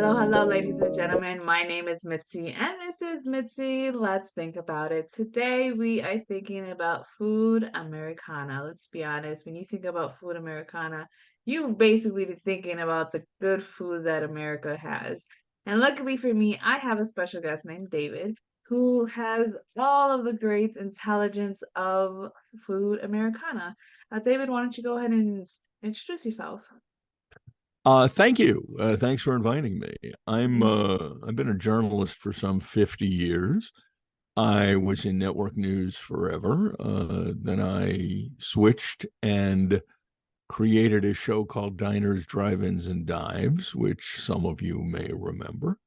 Hello, ladies and gentlemen. My name is Mitzi, and this is Mitzi. Let's think about it. Today, we are thinking about food Americana. Let's be honest, when you think about food Americana, you basically be thinking about the good food that America has. And luckily for me, I have a special guest named David who has all of the great intelligence of food Americana. David, why don't you go ahead and introduce yourself? Thank you. Thanks for inviting me. I've been a journalist for some 50 years. I was in network news forever. Then I switched and created a show called Diners, Drive-Ins, and Dives, which some of you may remember.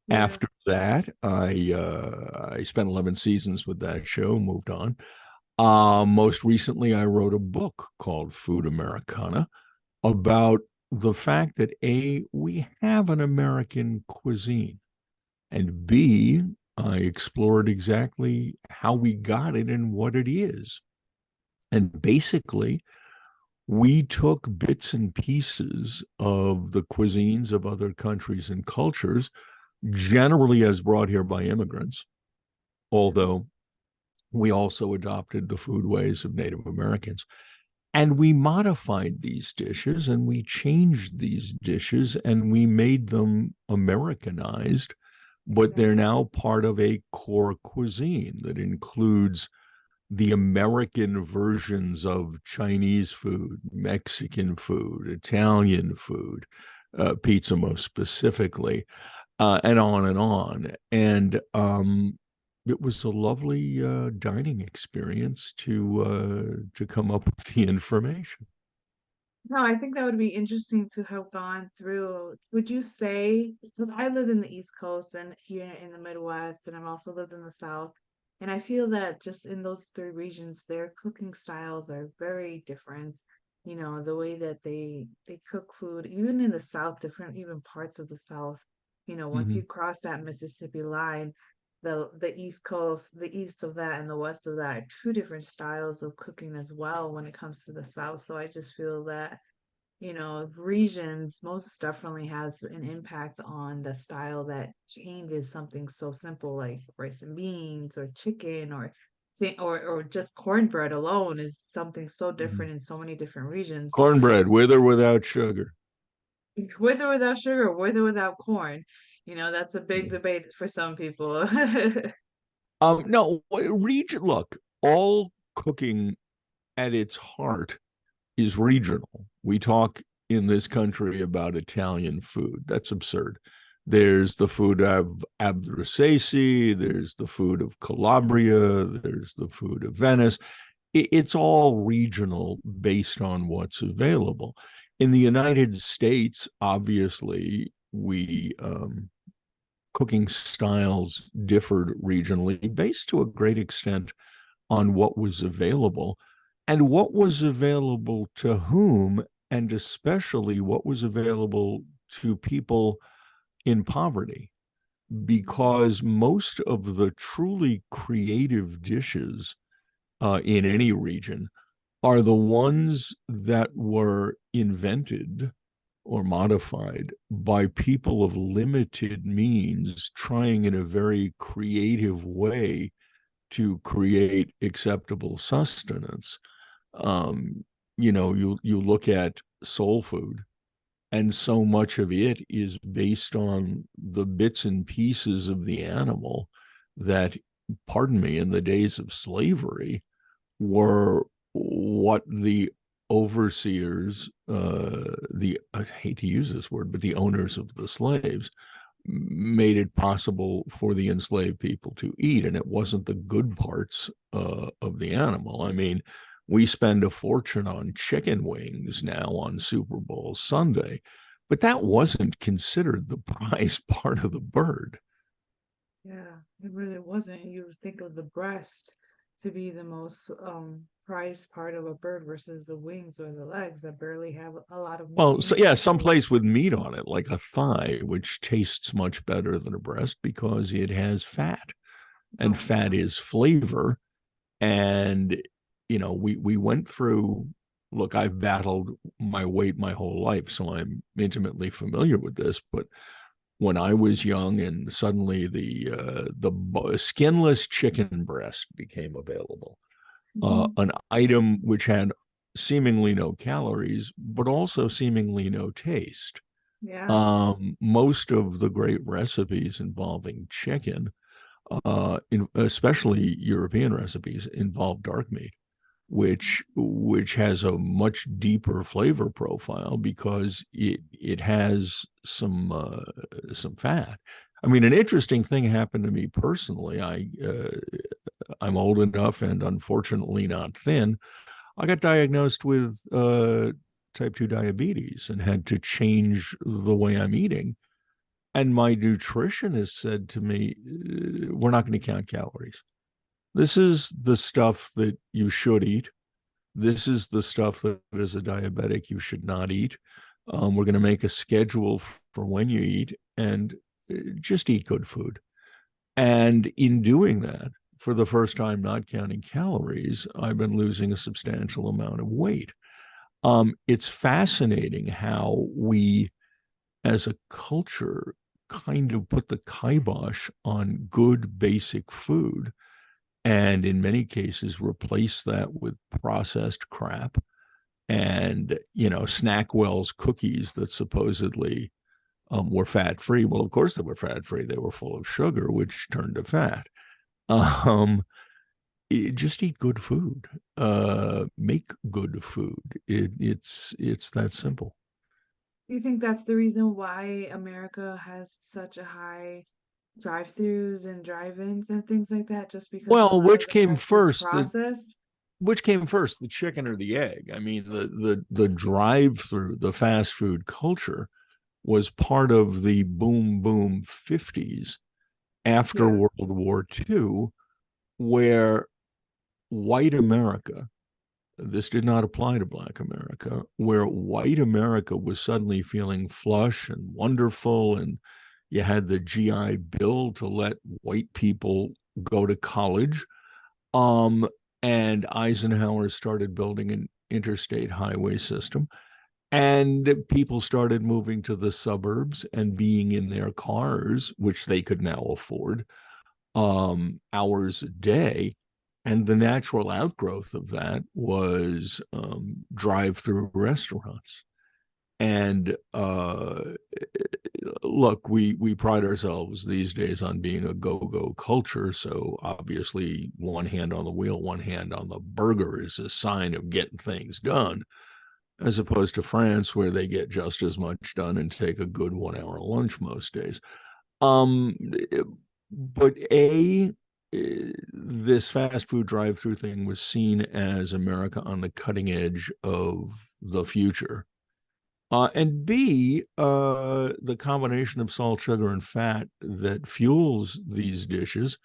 Yeah. After that, I spent 11 seasons with that show, moved on. Most recently, I wrote a book called Food Americana about the fact that A, we have an American cuisine, and B, I explored exactly how we got it and what it is. And basically, we took bits and pieces of the cuisines of other countries and cultures, generally as brought here by immigrants, although we also adopted the foodways of Native Americans. And we modified these dishes and we changed these dishes and we made them Americanized, but Yeah. they're now part of a core cuisine that includes the American versions of Chinese food, Mexican food, Italian food, pizza most specifically, and on and on. And it was a lovely dining experience to come up with the information. No, I think that would be interesting to have gone through. Would you say, because I lived in the East Coast and here in the Midwest, and I've also lived in the South, and I feel that just in those three regions, their cooking styles are very different. You know, the way that they cook food, even in the South, different even parts of the South, once Mm-hmm. you cross that Mississippi line, the East Coast, the east of that and the west of that, are two different styles of cooking as well when it comes to the South. So I just feel that regions most definitely has an impact on the style that changes something so simple like rice and beans or chicken or just cornbread alone is something so Mm-hmm. different in so many different regions. Cornbread, with or without sugar. With or without sugar, with or without corn. That's a big Yeah. debate for some people. No, region. Look, all cooking at its heart is regional. We talk in this country about Italian food. That's absurd. There's the food of Abruzzese, there's the food of Calabria, there's the food of Venice. It's all regional based on what's available. In the United States, obviously, we cooking styles differed regionally based to a great extent on what was available and what was available to whom, and especially what was available to people in poverty. Because most of the truly creative dishes in any region are the ones that were invented or modified by people of limited means trying in a very creative way to create acceptable sustenance. Um, you look at soul food, and so much of it is based on the bits and pieces of the animal that, pardon me, in the days of slavery, were what the overseers, the I hate to use this word, but the owners of the slaves made it possible for the enslaved people to eat, and it wasn't the good parts of the animal. I mean, we spend a fortune on chicken wings now on Super Bowl Sunday, but that wasn't considered the prize part of the bird. Yeah, it really wasn't. You would think of the breast to be the most prized part of a bird versus the wings or the legs that barely have a lot of meat Well, in so it. yeah, So, someplace with meat on it, like a thigh, which tastes much better than a breast because it has fat, and oh fat yeah. is flavor. And we went through. Look, I've battled my weight my whole life, so I'm intimately familiar with this. But when I was young, and suddenly the skinless chicken breast became available, Mhm. an item which had seemingly no calories, but also seemingly no taste. Yeah. Most of the great recipes involving chicken, especially European recipes, involve dark meat, which has a much deeper flavor profile because it has some fat. I mean, an interesting thing happened to me personally. I'm old enough and unfortunately not thin. I got diagnosed with type 2 diabetes and had to change the way I'm eating. And my nutritionist said to me, we're not going to count calories. This is the stuff that you should eat. This is the stuff that as a diabetic you should not eat. We're going to make a schedule for when you eat and just eat good food. And in doing that, for the first time, not counting calories, I've been losing a substantial amount of weight. It's fascinating how we, as a culture, kind of put the kibosh on good basic food, and in many cases replace that with processed crap and Snackwell's cookies that supposedly were fat free. Well, of course they were fat free. They were full of sugar, which turned to fat. Um, just eat good food. Make good food. It's that simple. Do you think that's the reason why America has such a high drive-throughs and drive-ins and things like that, just because a Well, lot of which the came fast food's first? The processed? which came first, the chicken or the egg? I mean, the drive through, the fast food culture was part of the boom boom 50s after Yeah, World War II, where white America, this did not apply to Black America, where white America was suddenly feeling flush and wonderful. And you had the GI Bill to let white people go to college. Um, and Eisenhower started building an interstate highway system. And people started moving to the suburbs and being in their cars, which they could now afford, hours a day. And the natural outgrowth of that was drive-through restaurants. And look, we pride ourselves these days on being a go-go culture. So obviously, one hand on the wheel, one hand on the burger is a sign of getting things done, as opposed to France, where they get just as much done and take a good 1 hour lunch most days. Um, but this fast food drive-through thing was seen as America on the cutting edge of the future. And B, the combination of salt, sugar, and fat that fuels these dishes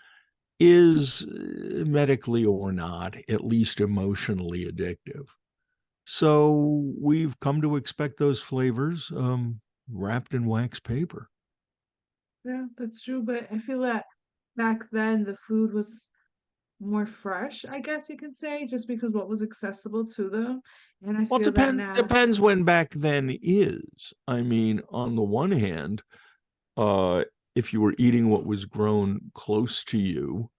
is medically or not, at least emotionally addictive. So we've come to expect those flavors wrapped in wax paper. yeah, that's true. But I feel that back then the food was more fresh, I guess you could say, just because what was accessible to them. And I Well, it feel that now, depends when back then is. I mean, on the one hand, uh, if you were eating what was grown close to you,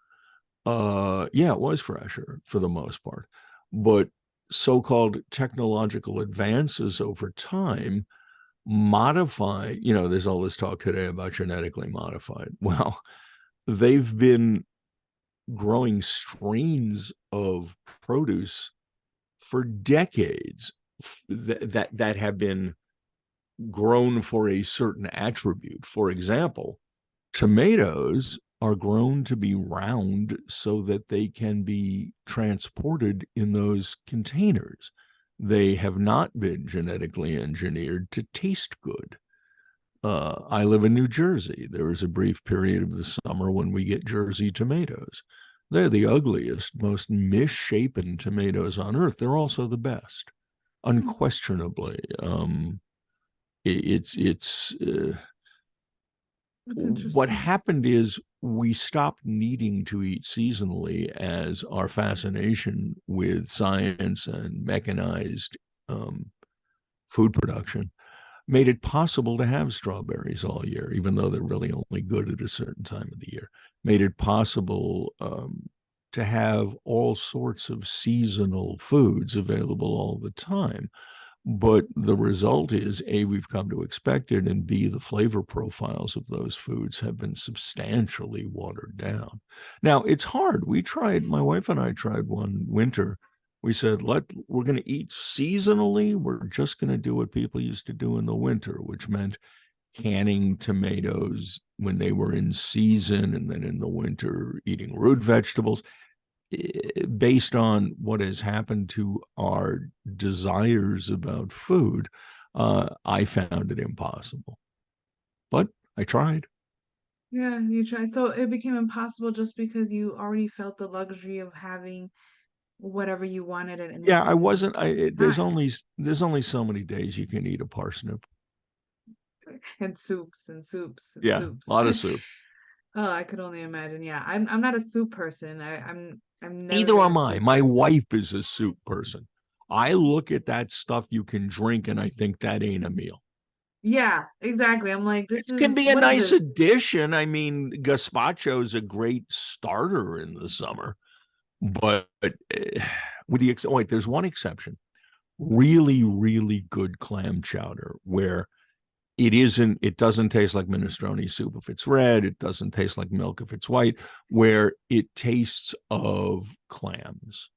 yeah, it was fresher for the most part. But so-called technological advances over time modify, there's all this talk today about genetically modified. Well, they've been growing strains of produce for decades that have been grown for a certain attribute. For example, tomatoes are grown to be round so that they can be transported in those containers. They have not been genetically engineered to taste good. I live in New Jersey. There is a brief period of the summer when we get Jersey tomatoes. They're the ugliest, most misshapen tomatoes on earth. They're also the best, hmm, unquestionably. It's it's what interesting. happened is we stopped needing to eat seasonally as our fascination with science and mechanized um, food production made it possible to have strawberries all year, even though they're really only good at a certain time of the year. Made it possible to have all sorts of seasonal foods available all the time. But the result is A, we've come to expect it, and B, the flavor profiles of those foods have been substantially watered down. Now, it's hard. My wife and I tried one winter. We said, we're going to eat seasonally. We're just going to do what people used to do in the winter, which meant canning tomatoes when they were in season, and then in the winter eating root vegetables. Based on what has happened to our desires about food, I found it impossible. But I tried. Yeah, you try. So it became impossible just because you already felt the luxury of having whatever you wanted at any Yeah, I time. wasn't. Time There's only so many days you can eat a parsnip. and soups and soups and Yeah, a soups. lot of soup. Oh, I could only imagine. Yeah, I'm not a soup person. I'm never Neither been a am I. soup My person. wife is a soup person. I look at that stuff you can drink, and I think that ain't a meal. Yeah, exactly. I'm like, It this can is be a what is nice this? addition. I mean, gazpacho is a great starter in the summer. But with wait, there's one exception. Really, really good clam chowder where it doesn't taste like minestrone soup if it's red. It doesn't taste like milk if it's white, where it tastes of clams.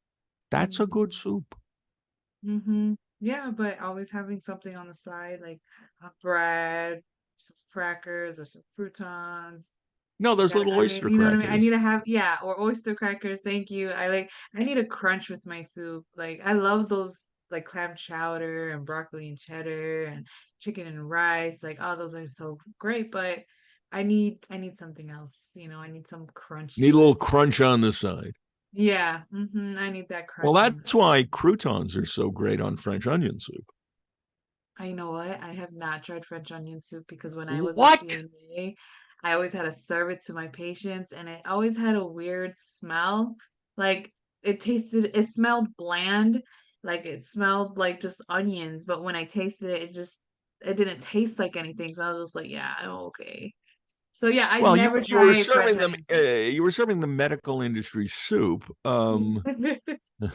That's a good Mm-hmm. soup. Mm-hmm. Yeah, but always having something on the side, like a bread, some crackers, or some croutons. No, those Got little I mean, oyster you know what I mean? I need crackers. to have, yeah, or oyster crackers. Thank you. I need a crunch with my soup. Like I love those like clam chowder and broccoli and cheddar and chicken and rice. Like, oh, those are so great, but I need something else. I need some crunch Need a to little it. crunch on the side. Yeah, I need that Well, crunch on the that's side. why croutons are so great on French onion soup. You know what? I have not tried French onion soup because when I was a What? CNA, I always had to serve it to my patients and it always had a weird smell. Like it smelled bland, like it smelled like just onions, but when I tasted it, it didn't taste like anything. So I was just like, yeah, I'm okay. So yeah, I Well, never you were tried French serving them. onion soup. You were serving the medical industry soup.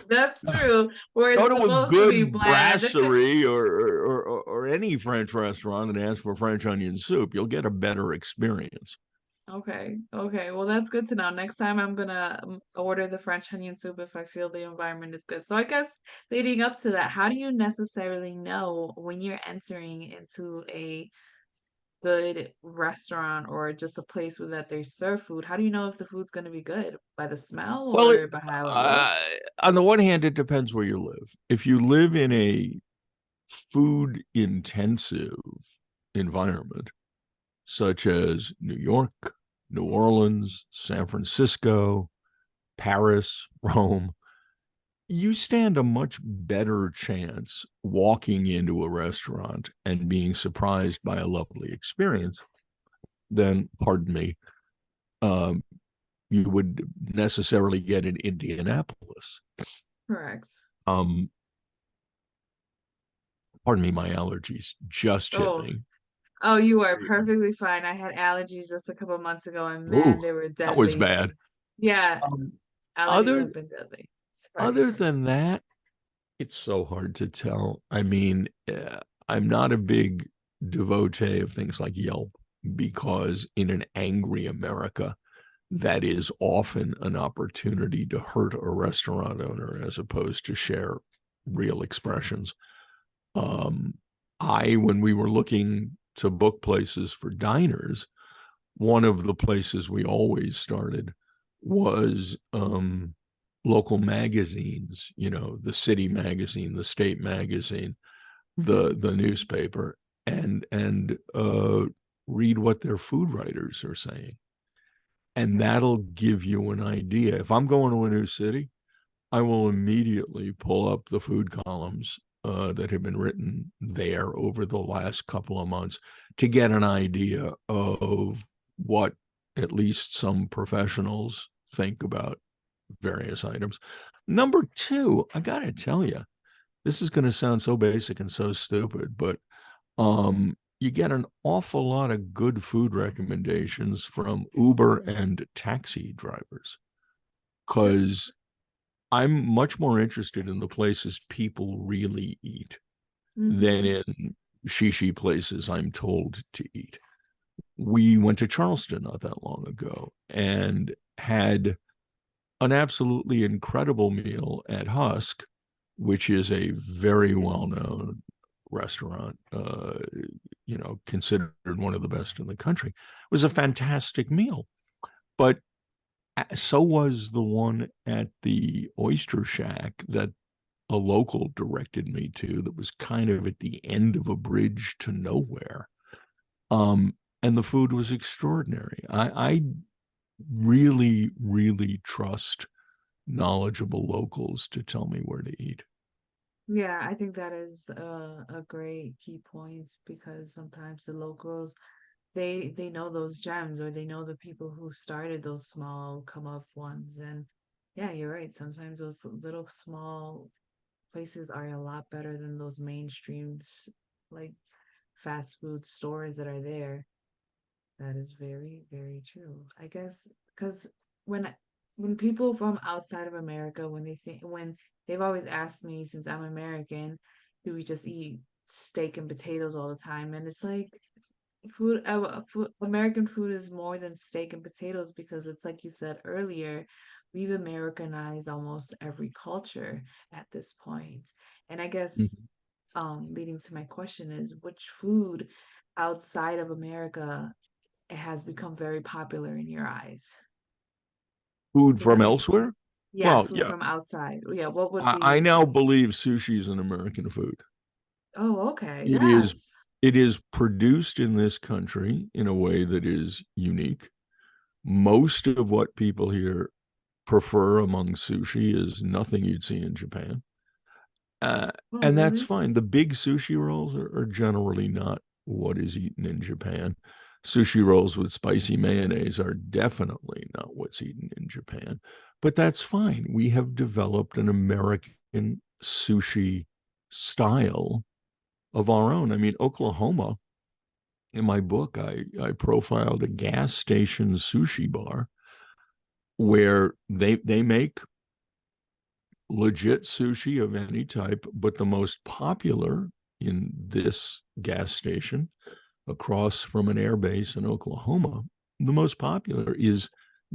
That's true, where Go it's to a supposed to be good bland. brasserie or any French restaurant and ask for French onion soup. You'll get a better experience. Okay. Okay. Well, that's good to know. Next time I'm gonna order the French onion soup if I feel the environment is good. So I guess leading up to that, how do you necessarily know when you're entering into a good restaurant or just a place where that they serve food? How do you know if the food's gonna be good? By the smell Well, or by how it uh, looks? on the one hand, it depends where you live. If you live in a food intensive environment, such as New York, New Orleans, San Francisco, Paris, Rome, you stand a much better chance walking into a restaurant and being surprised by a lovely experience than, pardon me, um, you would necessarily get in Indianapolis. Correct. Um, Pardon me, my allergies just hit Oh, me. oh, you are perfectly fine. I had allergies just a couple months ago, and man, Ooh, they were that was deadly. bad. Yeah, Um, allergies other have been deadly. Sorry. other than that, it's so hard to tell. I mean, I'm not a big devotee of things like Yelp because in an angry America, that is often an opportunity to hurt a restaurant owner as opposed to share real expressions. Um, when we were looking to book places for diners, one of the places we always started was local magazines, the city magazine, the state magazine, the newspaper, and read what their food writers are saying. And that'll give you an idea. If I'm going to a new city, I will immediately pull up the food columns that have been written there over the last couple of months to get an idea of what at least some professionals think about various items. Number two, I got to tell you, this is going to sound so basic and so stupid, but You get an awful lot of good food recommendations from Uber and taxi drivers because I'm much more interested in the places people really eat than Mm-hmm. in shishi places I'm told to eat. We went to Charleston not that long ago and had an absolutely incredible meal at Husk, which is a very well known restaurant, considered one of the best in the country. It was a fantastic meal. But so was the one at the Oyster Shack that a local directed me to that was kind of at the end of a bridge to nowhere. Um, and the food was extraordinary. I really, really trust knowledgeable locals to tell me where to eat. Yeah, I think that is a great key point because sometimes the locals they know those gems or they know the people who started those small come up ones. And yeah, you're right. Sometimes those little small places are a lot better than those mainstreams like fast food stores that are there. That is very, very true. I guess because when when people from outside of America, when they've always asked me since I'm American, do we just eat steak and potatoes all the time? And it's like American food is more than steak and potatoes because it's like you said earlier, we've Americanized almost every culture at this point. And I guess Mhm. leading to my question is which food outside of America it has become very popular in your eyes? Food Because I from mean, elsewhere? yeah, Well, food yeah, from outside. Yeah, what would I be? now believe sushi is an American food. Oh, okay, It is yes. it is produced in this country in a way that is unique. Most of what people here prefer among sushi is nothing you'd see in Japan. Uh, Oh, and that's really? fine. The big sushi rolls are generally not what is eaten in Japan. Sushi rolls with spicy mayonnaise are definitely not what's eaten in Japan, but that's fine. We have developed an American sushi style of our own. I mean, Oklahoma, in my book, I profiled a gas station sushi bar where they make legit sushi of any type, but the most popular in this gas station across from an air base in Oklahoma, the most popular is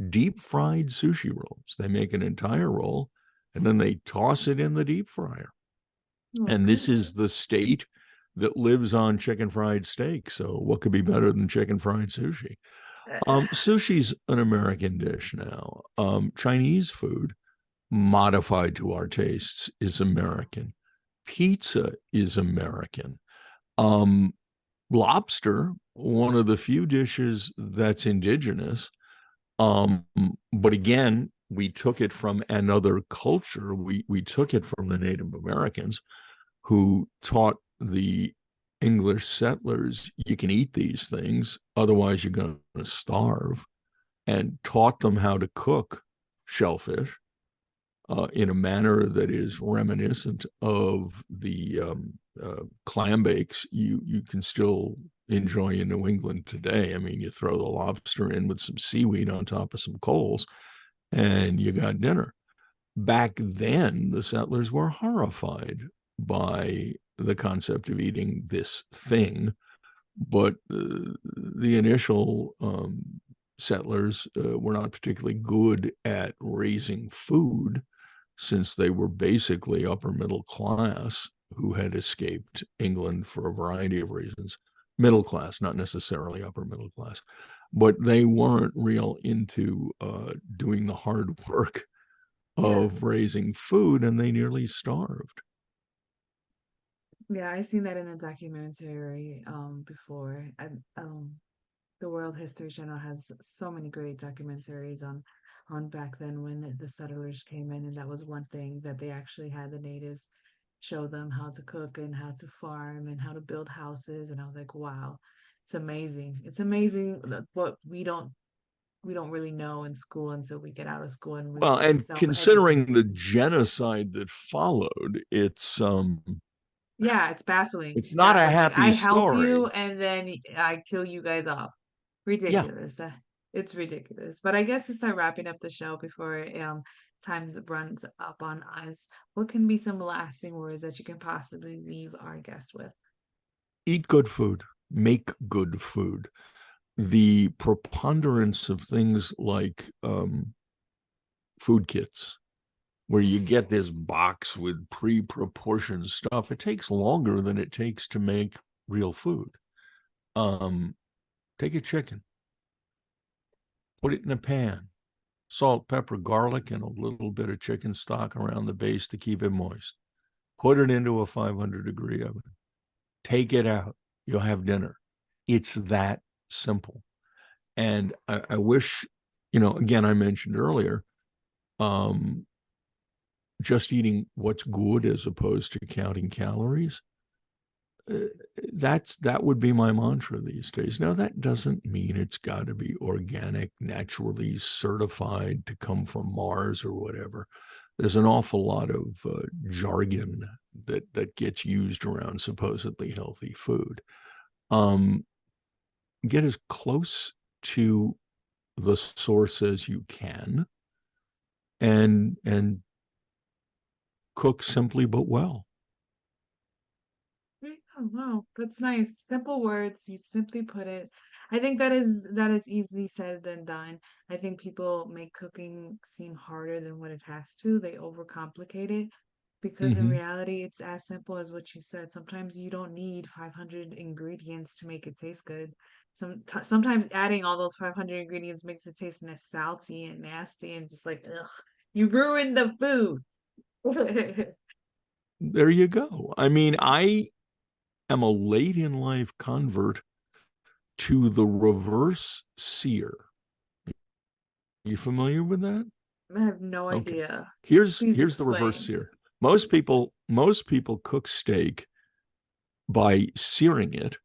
deep fried sushi rolls. They make an entire roll and then they toss it in the deep fryer. Oh, And this is goodness. the state that lives on chicken fried steak. So what could be better than chicken fried sushi? Sushi's an American dish now. Chinese food modified to our tastes is American. Pizza is American. Um, Lobster, one of the few dishes that's indigenous. Um, but again, we took it from another culture. We took it from the Native Americans who taught the English settlers you can eat these things, otherwise you're going to starve, and taught them how to cook shellfish in a manner that is reminiscent of the clam bakes you can still enjoy in New England today. I mean, you throw the lobster in with some seaweed on top of some coals, and you got dinner. Back then, the settlers were horrified by the concept of eating this thing, but the initial settlers were not particularly good at raising food since they were basically upper middle class who had escaped England for a variety of reasons. Middle class, not necessarily upper middle class, but they weren't real into doing the hard work Yeah. of raising food, and they nearly starved. Yeah, I seen that in a documentary before. The World History Channel has so many great documentaries on back then when the settlers came in, and that was one thing that they actually had the natives show them how to cook and how to farm and how to build houses. And I was like, wow, it's amazing. It's amazing what we don't really know in school until we get out of school and we Well, feel and self-educated. considering the genocide that followed, it's Yeah, it's baffling. It's It's not a baffling. Like I happy help you story. and then I kill you guys off. Yeah, Ridiculous. It's ridiculous. But I guess to start wrapping up the show before times runs up on us, what can be some lasting words that you can possibly leave our guest with? eat good food, make good food. The preponderance of things like food kits, where you get this box with pre-proportioned stuff, it takes longer than it takes to make real food. Um, take a chicken, put it in a pan, salt, pepper, garlic, and a little bit of chicken stock around the base to keep it moist. Put it into a 500-degree oven. Take it out. You'll have dinner. It's that simple. And I wish, again, I mentioned earlier, um, just eating what's good as opposed to counting calories. That would be my mantra these days. Now, that doesn't mean it's got to be organic, naturally certified to come from Mars or whatever. There's an awful lot of jargon that gets used around supposedly healthy food. Um, get as close to the source as you can, and cook simply but well. Oh, wow, that's nice. Simple words, you simply put it. I think that is easy said than done. I think people make cooking seem harder than what it has to. They overcomplicate it because in Mm-hmm. reality, it's as simple as what you said. Sometimes you don't need 500 ingredients to make it taste good. Sometimes adding all those 500 ingredients makes it taste salty and nasty and just like, ugh, you ruined the food. There you go. I mean, I am a late in life convert to the reverse sear. You familiar with that? I have no Okay. idea. Please Here's the reverse explain. sear. Most people cook steak by searing it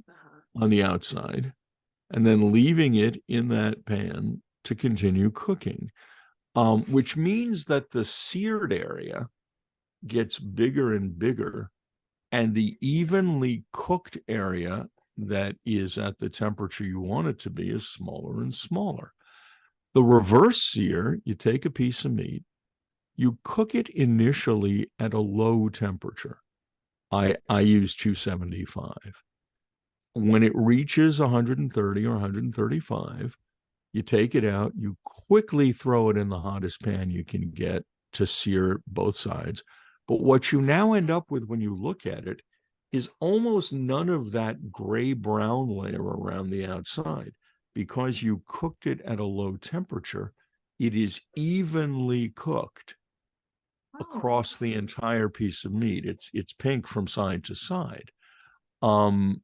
Uh-huh. on the outside and then leaving it in that pan to continue cooking, which means that the seared area gets bigger and bigger, and the evenly cooked area that is at the temperature you want it to be is smaller and smaller. The reverse sear, you take a piece of meat, you cook it initially at a low temperature. I use 275. When it reaches 130 or 135, you take it out, you quickly throw it in the hottest pan you can get to sear both sides. But what you now end up with when you look at it is almost none of that gray brown layer around the outside. Because you cooked it at a low temperature, it is evenly cooked Oh, across the entire piece of meat. It's pink from side to side. Um,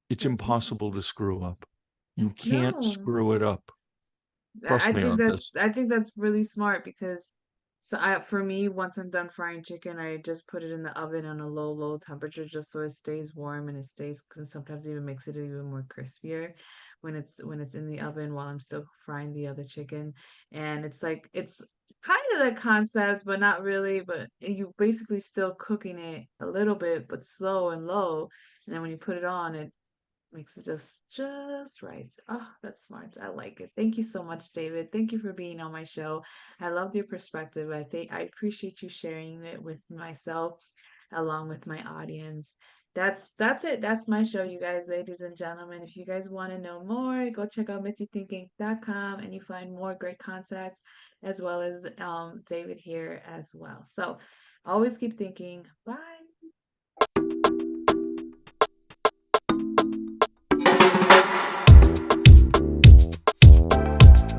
it's that's impossible interesting. to screw up. You can't No, screw it up. Trust me on this. I think that's really smart because for me, once I'm done frying chicken, I just put it in the oven on a low temperature just so it stays warm and it stays, and sometimes even makes it even more crispier when it's in the oven while I'm still frying the other chicken. And it's like it's kind of the concept, but not really, but you basically still cooking it a little bit, but slow and low. And then when you put it on, it makes it just right. Oh, that's smart. I like it. Thank you so much, David. Thank you for being on my show. I love your perspective. I think I appreciate you sharing it with myself along with my audience. That's it. That's my show, you guys, ladies and gentlemen. If you guys want to know more, go check out mitzythinking.com and you find more great contacts as well as David here as well. So always keep thinking. Bye.